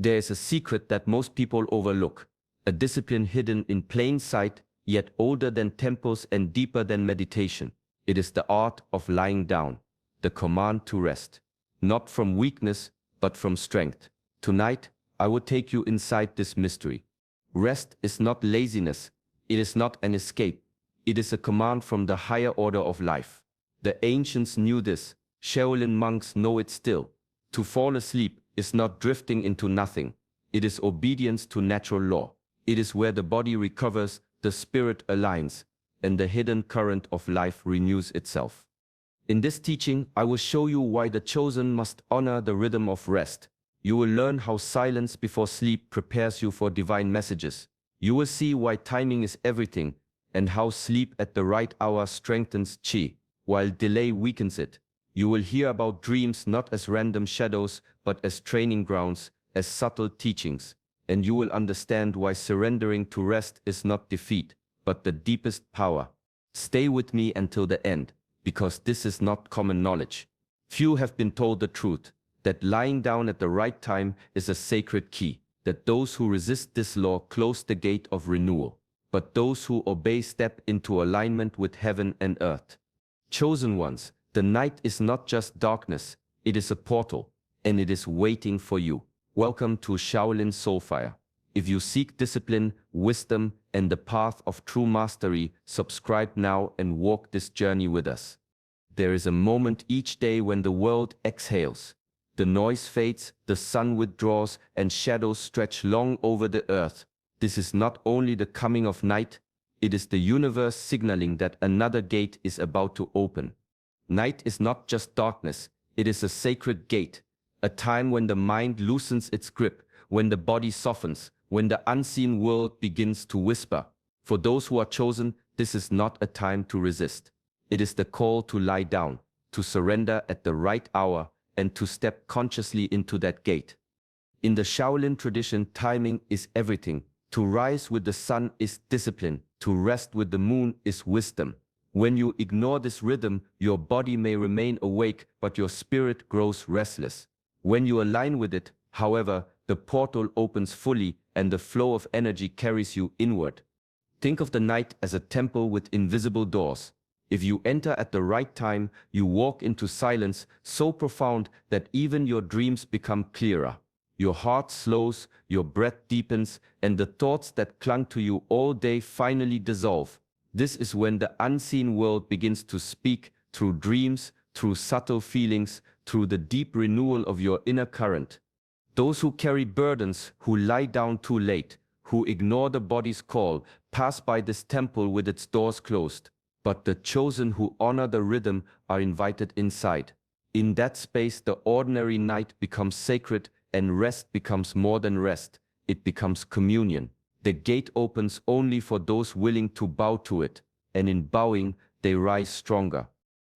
There is a secret that most people overlook, a discipline hidden in plain sight, yet older than temples and deeper than meditation. It is the art of lying down, the command to rest, not from weakness, but from strength. Tonight, I will take you inside this mystery. Rest is not laziness, it is not an escape, it is a command from the higher order of life. The ancients knew this, Shaolin monks know it still. To fall asleep is not drifting into nothing, it is obedience to natural law. It is where the body recovers, the spirit aligns, and the hidden current of life renews itself. In this teaching, I will show you why the chosen must honor the rhythm of rest. You will learn how silence before sleep prepares you for divine messages. You will see why timing is everything, and how sleep at the right hour strengthens chi, while delay weakens it. You will hear about dreams not as random shadows, but as training grounds, as subtle teachings. And you will understand why surrendering to rest is not defeat, but the deepest power. Stay with me until the end, because this is not common knowledge. Few have been told the truth, that lying down at the right time is a sacred key, that those who resist this law close the gate of renewal, but those who obey step into alignment with heaven and earth. Chosen ones, the night is not just darkness, it is a portal, and it is waiting for you. Welcome to Shaolin Soulfire. If you seek discipline, wisdom, and the path of true mastery, subscribe now and walk this journey with us. There is a moment each day when the world exhales. The noise fades, the sun withdraws, and shadows stretch long over the earth. This is not only the coming of night, it is the universe signaling that another gate is about to open. Night is not just darkness, it is a sacred gate. A time when the mind loosens its grip, when the body softens, when the unseen world begins to whisper. For those who are chosen, this is not a time to resist. It is the call to lie down, to surrender at the right hour, and to step consciously into that gate. In the Shaolin tradition, timing is everything. To rise with the sun is discipline, to rest with the moon is wisdom. When you ignore this rhythm, your body may remain awake, but your spirit grows restless. When you align with it, however, the portal opens fully and the flow of energy carries you inward. Think of the night as a temple with invisible doors. If you enter at the right time, you walk into silence so profound that even your dreams become clearer. Your heart slows, your breath deepens, and the thoughts that clung to you all day finally dissolve. This is when the unseen world begins to speak through dreams, through subtle feelings, through the deep renewal of your inner current. Those who carry burdens, who lie down too late, who ignore the body's call, pass by this temple with its doors closed. But the chosen who honor the rhythm are invited inside. In that space, the ordinary night becomes sacred and rest becomes more than rest. It becomes communion. The gate opens only for those willing to bow to it, and in bowing, they rise stronger.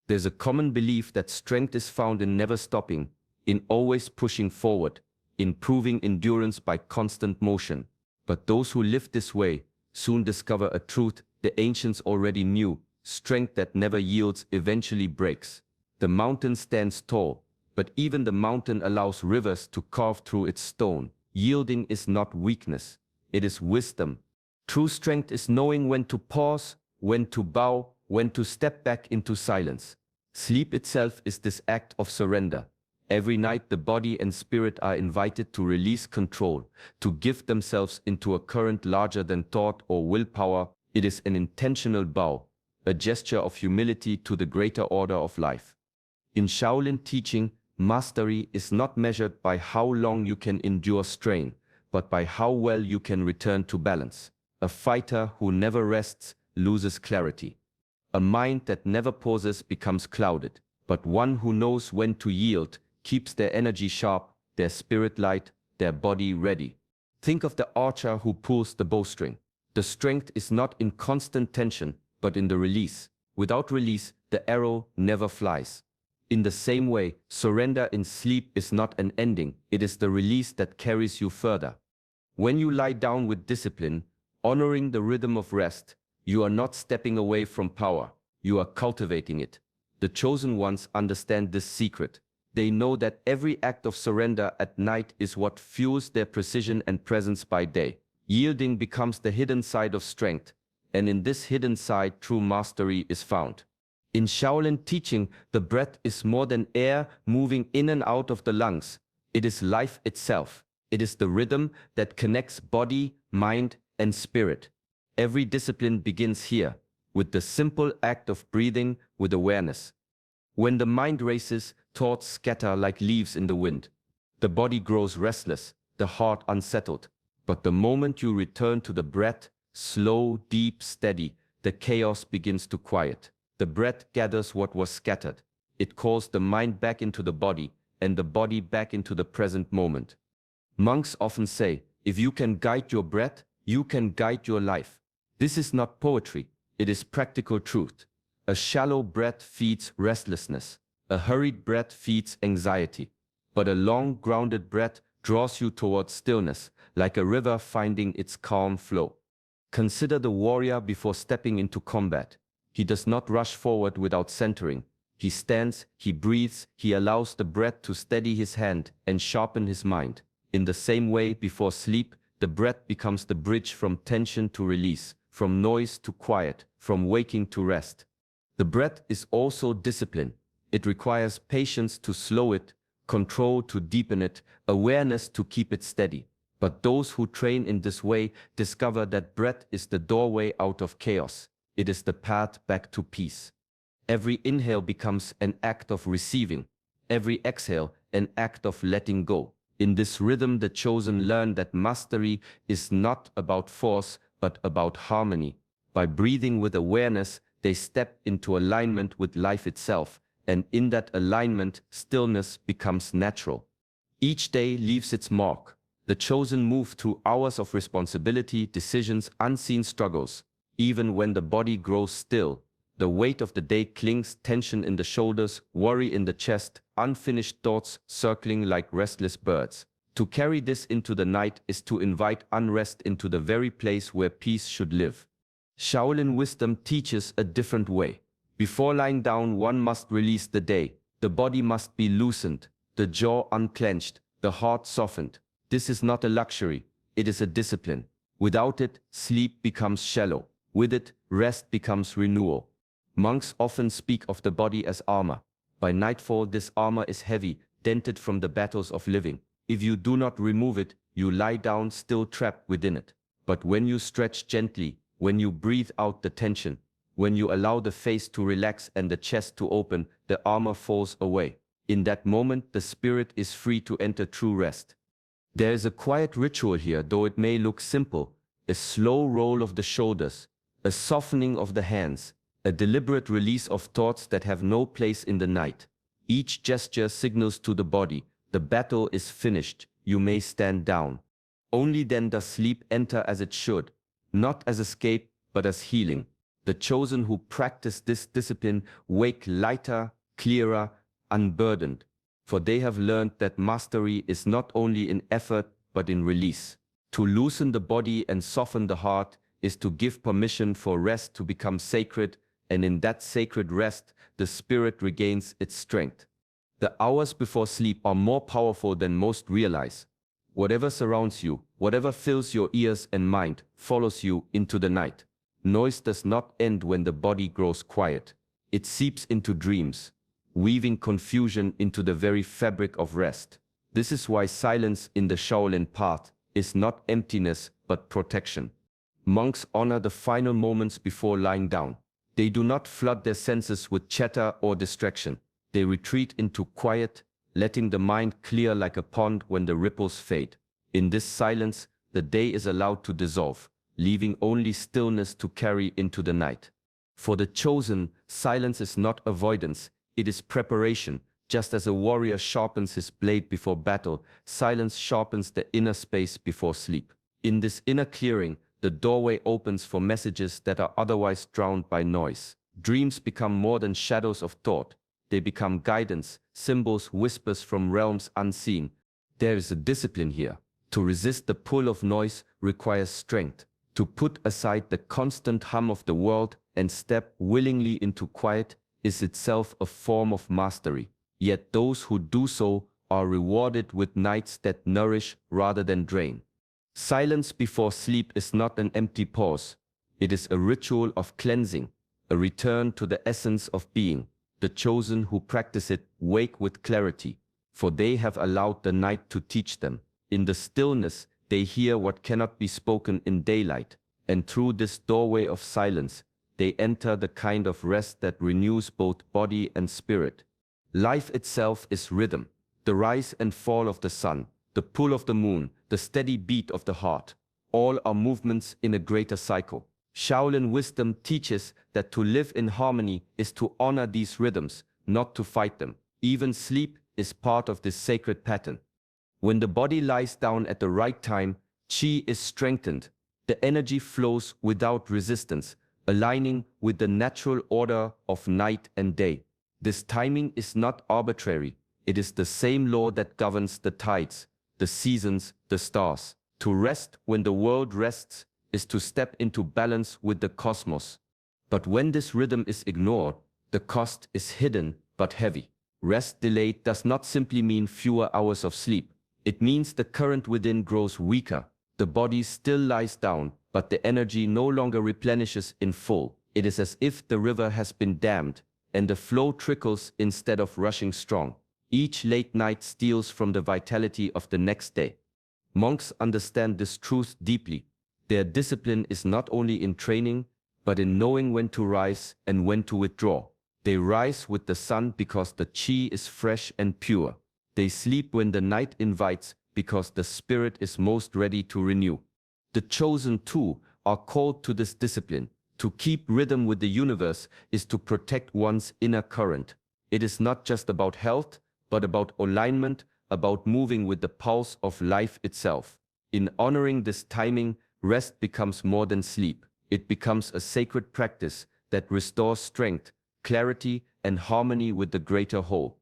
There's a common belief that strength is found in never stopping, in always pushing forward, in proving endurance by constant motion. But those who live this way soon discover a truth the ancients already knew: strength that never yields eventually breaks. The mountain stands tall, but even the mountain allows rivers to carve through its stone. Yielding is not weakness, it is wisdom. True strength is knowing when to pause, when to bow, when to step back into silence. Sleep itself is this act of surrender. Every night the body and spirit are invited to release control, to give themselves into a current larger than thought or willpower. It is an intentional bow, a gesture of humility to the greater order of life. In Shaolin teaching, mastery is not measured by how long you can endure strain, but by how well you can return to balance. A fighter who never rests loses clarity. A mind that never pauses becomes clouded, but one who knows when to yield keeps their energy sharp, their spirit light, their body ready. Think of the archer who pulls the bowstring. The strength is not in constant tension, but in the release. Without release, the arrow never flies. In the same way, surrender in sleep is not an ending, it is the release that carries you further. When you lie down with discipline, honoring the rhythm of rest, you are not stepping away from power, you are cultivating it. The chosen ones understand this secret. They know that every act of surrender at night is what fuels their precision and presence by day. Yielding becomes the hidden side of strength, and in this hidden side true mastery is found. In Shaolin teaching, the breath is more than air moving in and out of the lungs. It is life itself. It is the rhythm that connects body, mind, and spirit. Every discipline begins here, with the simple act of breathing with awareness. When the mind races, thoughts scatter like leaves in the wind. The body grows restless, the heart unsettled. But the moment you return to the breath, slow, deep, steady, the chaos begins to quiet. The breath gathers what was scattered. It calls the mind back into the body, and the body back into the present moment. Monks often say, if you can guide your breath, you can guide your life. This is not poetry, it is practical truth. A shallow breath feeds restlessness. A hurried breath feeds anxiety. But a long, grounded breath draws you towards stillness, like a river finding its calm flow. Consider the warrior before stepping into combat. He does not rush forward without centering. He stands, he breathes, he allows the breath to steady his hand and sharpen his mind. In the same way, before sleep, the breath becomes the bridge from tension to release, from noise to quiet, from waking to rest. The breath is also discipline. It requires patience to slow it, control to deepen it, awareness to keep it steady. But those who train in this way discover that breath is the doorway out of chaos. It is the path back to peace. Every inhale becomes an act of receiving. Every exhale, an act of letting go. In this rhythm, the chosen learn that mastery is not about force, but about harmony. By breathing with awareness, they step into alignment with life itself, and in that alignment, stillness becomes natural. Each day leaves its mark. The chosen move through hours of responsibility, decisions, unseen struggles. Even when the body grows still, the weight of the day clings, tension in the shoulders, worry in the chest, unfinished thoughts circling like restless birds. To carry this into the night is to invite unrest into the very place where peace should live. Shaolin wisdom teaches a different way. Before lying down, one must release the day. The body must be loosened, the jaw unclenched, the heart softened. This is not a luxury, it is a discipline. Without it, sleep becomes shallow. With it, rest becomes renewal. Monks often speak of the body as armor. By nightfall, this armor is heavy, dented from the battles of living. If you do not remove it, you lie down still trapped within it. But when you stretch gently, when you breathe out the tension, when you allow the face to relax and the chest to open, the armor falls away. In that moment, the spirit is free to enter true rest. There is a quiet ritual here, though it may look simple. A slow roll of the shoulders, a softening of the hands, a deliberate release of thoughts that have no place in the night. Each gesture signals to the body, the battle is finished, you may stand down. Only then does sleep enter as it should, not as escape, but as healing. The chosen who practice this discipline wake lighter, clearer, unburdened, for they have learned that mastery is not only in effort, but in release. To loosen the body and soften the heart is to give permission for rest to become sacred, and in that sacred rest, the spirit regains its strength. The hours before sleep are more powerful than most realize. Whatever surrounds you, whatever fills your ears and mind, follows you into the night. Noise does not end when the body grows quiet. It seeps into dreams, weaving confusion into the very fabric of rest. This is why silence in the Shaolin path is not emptiness but protection. Monks honor the final moments before lying down. They do not flood their senses with chatter or distraction. They retreat into quiet, letting the mind clear like a pond when the ripples fade. In this silence, the day is allowed to dissolve, leaving only stillness to carry into the night. For the chosen, silence is not avoidance, it is preparation. Just as a warrior sharpens his blade before battle, silence sharpens the inner space before sleep. In this inner clearing, the doorway opens for messages that are otherwise drowned by noise. Dreams become more than shadows of thought. They become guidance, symbols, whispers from realms unseen. There is a discipline here. To resist the pull of noise requires strength. To put aside the constant hum of the world and step willingly into quiet is itself a form of mastery. Yet those who do so are rewarded with nights that nourish rather than drain. Silence before sleep is not an empty pause. It is a ritual of cleansing, a return to the essence of being. The chosen who practice it wake with clarity, for they have allowed the night to teach them. In the stillness, they hear what cannot be spoken in daylight, and through this doorway of silence, they enter the kind of rest that renews both body and spirit. Life itself is rhythm, the rise and fall of the sun, the pull of the moon, the steady beat of the heart. All are movements in a greater cycle. Shaolin wisdom teaches that to live in harmony is to honor these rhythms, not to fight them. Even sleep is part of this sacred pattern. When the body lies down at the right time, qi is strengthened. The energy flows without resistance, aligning with the natural order of night and day. This timing is not arbitrary. It is the same law that governs the tides, the seasons, the stars. To rest when the world rests is to step into balance with the cosmos. But when this rhythm is ignored, the cost is hidden but heavy. Rest delayed does not simply mean fewer hours of sleep. It means the current within grows weaker. The body still lies down, but the energy no longer replenishes in full. It is as if the river has been dammed, and the flow trickles instead of rushing strong. Each late night steals from the vitality of the next day. Monks understand this truth deeply. Their discipline is not only in training, but in knowing when to rise and when to withdraw. They rise with the sun because the qi is fresh and pure. They sleep when the night invites because the spirit is most ready to renew. The chosen too are called to this discipline. To keep rhythm with the universe is to protect one's inner current. It is not just about health, but about alignment, about moving with the pulse of life itself. In honoring this timing, rest becomes more than sleep. It becomes a sacred practice that restores strength, clarity, and harmony with the greater whole.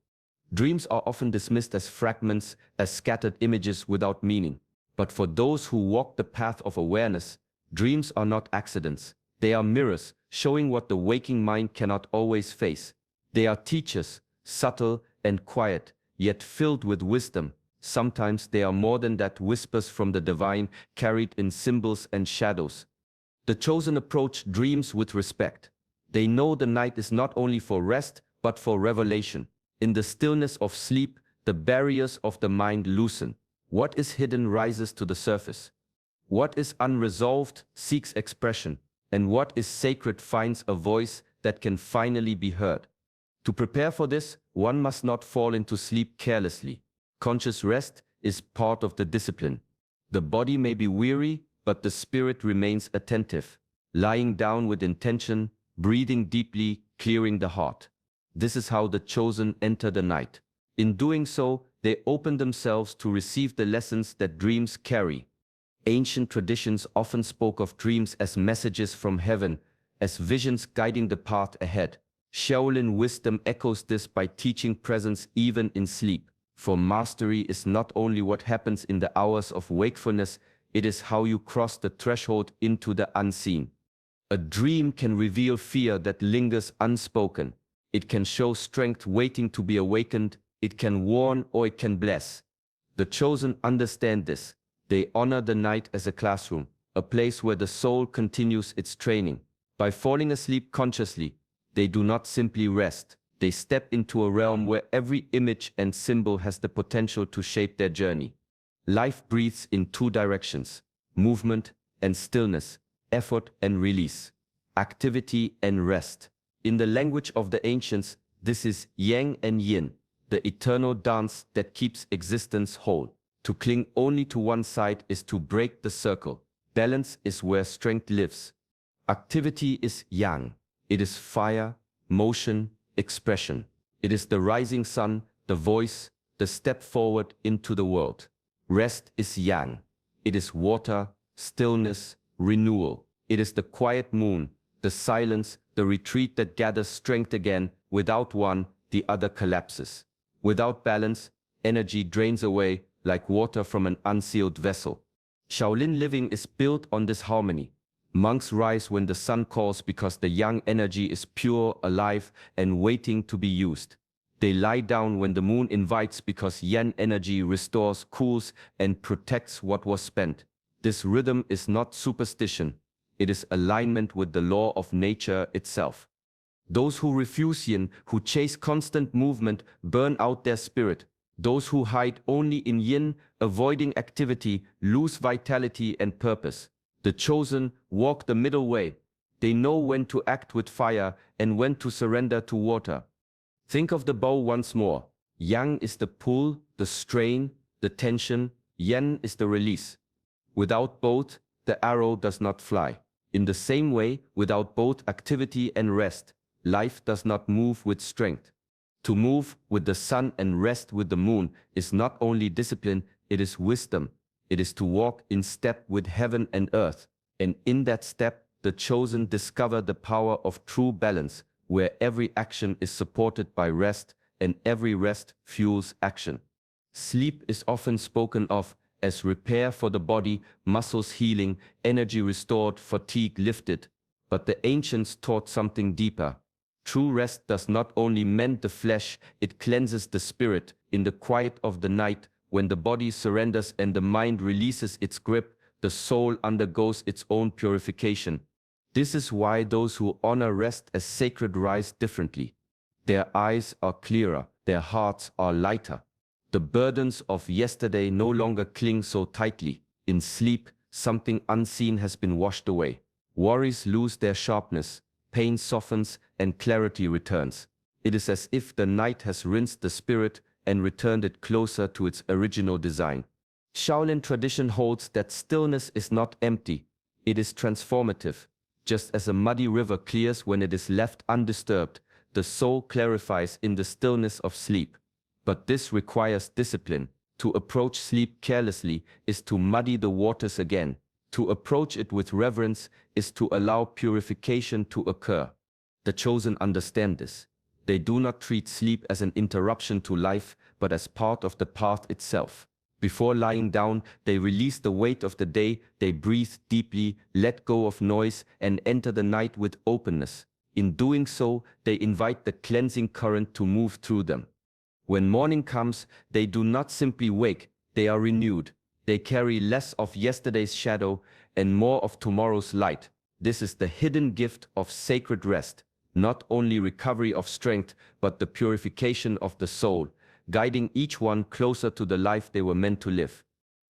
Dreams are often dismissed as fragments, as scattered images without meaning. But for those who walk the path of awareness, dreams are not accidents. They are mirrors, showing what the waking mind cannot always face. They are teachers, subtle and quiet, yet filled with wisdom. Sometimes they are more than that, whispers from the divine, carried in symbols and shadows. The chosen approach dreams with respect. They know the night is not only for rest, but for revelation. In the stillness of sleep, the barriers of the mind loosen. What is hidden rises to the surface. What is unresolved seeks expression, and what is sacred finds a voice that can finally be heard. To prepare for this, one must not fall into sleep carelessly. Conscious rest is part of the discipline. The body may be weary, but the spirit remains attentive, lying down with intention, breathing deeply, clearing the heart. This is how the chosen enter the night. In doing so, they open themselves to receive the lessons that dreams carry. Ancient traditions often spoke of dreams as messages from heaven, as visions guiding the path ahead. Shaolin wisdom echoes this by teaching presence even in sleep. For mastery is not only what happens in the hours of wakefulness, it is how you cross the threshold into the unseen. A dream can reveal fear that lingers unspoken. It can show strength waiting to be awakened. It can warn or it can bless. The chosen understand this. They honor the night as a classroom, a place where the soul continues its training. By falling asleep consciously, they do not simply rest. They step into a realm where every image and symbol has the potential to shape their journey. Life breathes in two directions: movement and stillness, effort and release, activity and rest. In the language of the ancients, this is Yang and Yin, the eternal dance that keeps existence whole. To cling only to one side is to break the circle. Balance is where strength lives. Activity is Yang. It is fire, motion, expression. It is the rising sun, the voice, the step forward into the world. Rest is Yang. It is water, stillness, renewal. It is the quiet moon, the silence, the retreat that gathers strength again. Without one, the other collapses. Without balance, energy drains away like water from an unsealed vessel. Shaolin living is built on this harmony. Monks rise when the sun calls because the yang energy is pure, alive, and waiting to be used. They lie down when the moon invites because Yin energy restores, cools, and protects what was spent. This rhythm is not superstition. It is alignment with the law of nature itself. Those who refuse Yin, who chase constant movement, burn out their spirit. Those who hide only in Yin, avoiding activity, lose vitality and purpose. The chosen walk the middle way. They know when to act with fire and when to surrender to water. Think of the bow once more. Yang is the pull, the strain, the tension. Yin is the release. Without both, the arrow does not fly. In the same way, without both activity and rest, life does not move with strength. To move with the sun and rest with the moon is not only discipline, it is wisdom. It is to walk in step with heaven and earth. And in that step, the chosen discover the power of true balance, where every action is supported by rest and every rest fuels action. Sleep is often spoken of as repair for the body, muscles healing, energy restored, fatigue lifted. But the ancients taught something deeper. True rest does not only mend the flesh, it cleanses the spirit. In the quiet of the night, when the body surrenders and the mind releases its grip, the soul undergoes its own purification. This is why those who honor rest as sacred rise differently. Their eyes are clearer, their hearts are lighter. The burdens of yesterday no longer cling so tightly. In sleep, something unseen has been washed away. Worries lose their sharpness, pain softens, and clarity returns. It is as if the night has rinsed the spirit and returned it closer to its original design. Shaolin tradition holds that stillness is not empty, it is transformative. Just as a muddy river clears when it is left undisturbed, the soul clarifies in the stillness of sleep. But this requires discipline. To approach sleep carelessly is to muddy the waters again. To approach it with reverence is to allow purification to occur. The chosen understand this. They do not treat sleep as an interruption to life, but as part of the path itself. Before lying down, they release the weight of the day, they breathe deeply, let go of noise, and enter the night with openness. In doing so, they invite the cleansing current to move through them. When morning comes, they do not simply wake, they are renewed. They carry less of yesterday's shadow and more of tomorrow's light. This is the hidden gift of sacred rest, not only recovery of strength, but the purification of the soul, guiding each one closer to the life they were meant to live.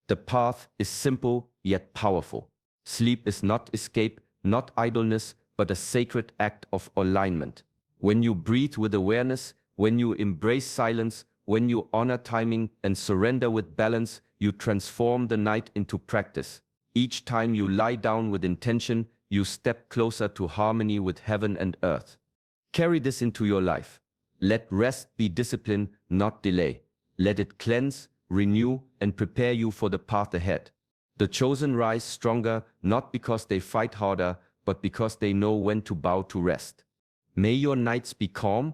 The path is simple yet powerful. Sleep is not escape, not idleness, but a sacred act of alignment. When you breathe with awareness, when you embrace silence, when you honor timing and surrender with balance, you transform the night into practice. Each time you lie down with intention, you step closer to harmony with heaven and earth. Carry this into your life. Let rest be discipline, not delay. Let it cleanse, renew, and prepare you for the path ahead. The chosen rise stronger, not because they fight harder, but because they know when to bow to rest. May your nights be calm,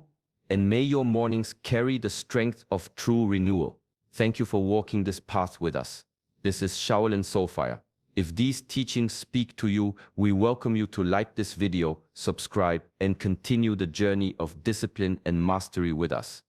and may your mornings carry the strength of true renewal. Thank you for walking this path with us. This is Shaolin Soulfire. If these teachings speak to you, we welcome you to like this video, subscribe, and continue the journey of discipline and mastery with us.